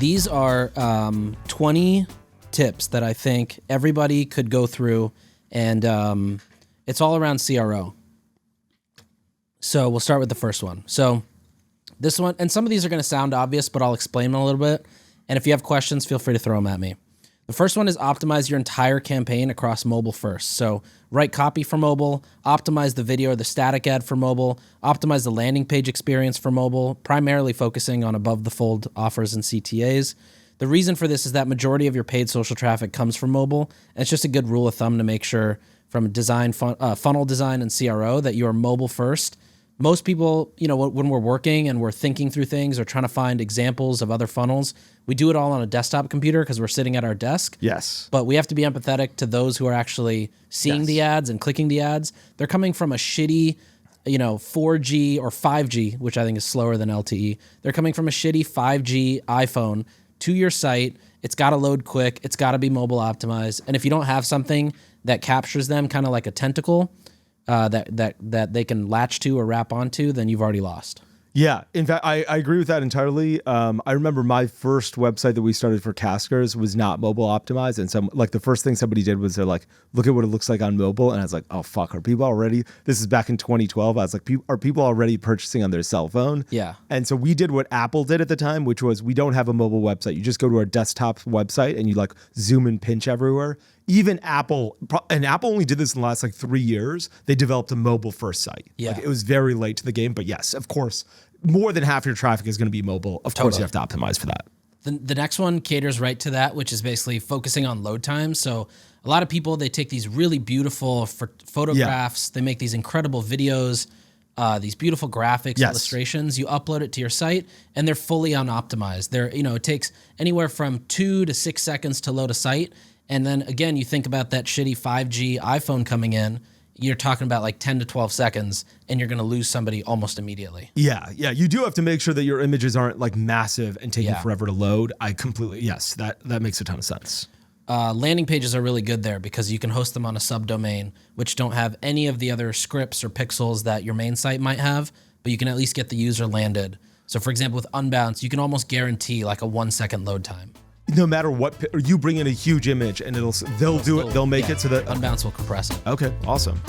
These are 20 tips that I think everybody could go through, and it's all around CRO. So we'll start with the first one. So this one, and some of these are going to sound obvious, but I'll explain them a little bit. And if you have questions, feel free to throw them at me. The first one is optimize your entire campaign across mobile first. So write copy for mobile, optimize the video or the static ad for mobile, optimize the landing page experience for mobile, primarily focusing on above the fold offers and CTAs. The reason for this is that majority of your paid social traffic comes from mobile. And it's just a good rule of thumb to make sure from design, funnel design and CRO that you are mobile first. Most people, you know, when we're working and we're thinking through things or trying to find examples of other funnels, we do it all on a desktop computer because we're sitting at our desk. Yes. But we have to be empathetic to those who are actually seeing the ads and clicking the ads. They're coming from a shitty, 4G or 5G, which I think is slower than LTE. They're coming from a shitty 5G iPhone to your site. It's got to load quick. It's got to be mobile optimized. And if you don't have something that captures them kind of like a tentacle, that they can latch to or wrap onto, then you've already lost. Yeah, in fact, I agree with that entirely. I remember my first website that we started for Caskers was not mobile optimized, and the first thing somebody did was they're like, "Look at what it looks like on mobile," and I was like, "Oh fuck, are people already?" This is back in 2012. I was like, "Are people already purchasing on their cell phone?" Yeah. And so we did what Apple did at the time, which was we don't have a mobile website. You just go to our desktop website and you like zoom and pinch everywhere. Even Apple, and Apple only did this in the last 3 years, they developed a mobile first site. Yeah. It was very late to the game, but yes, of course, more than half your traffic is going to be mobile. Of course, you have to optimize for that. The next one caters right to that, which is basically focusing on load time. So a lot of people, they take these really beautiful photographs, they make these incredible videos, these beautiful graphics, illustrations. You upload it to your site, and they're fully unoptimized. It takes anywhere from 2 to 6 seconds to load a site. And then again, you think about that shitty 5G iPhone coming in, you're talking about 10 to 12 seconds, and you're going to lose somebody almost immediately. Yeah. You do have to make sure that your images aren't massive and taking forever to load. Yes, that makes a ton of sense. Landing pages are really good there because you can host them on a subdomain, which don't have any of the other scripts or pixels that your main site might have, but you can at least get the user landed. So for example, with Unbounce, you can almost guarantee a 1 second load time. No matter what, you bring in a huge image and they'll make it so that Unbounce will compress it. Okay, awesome.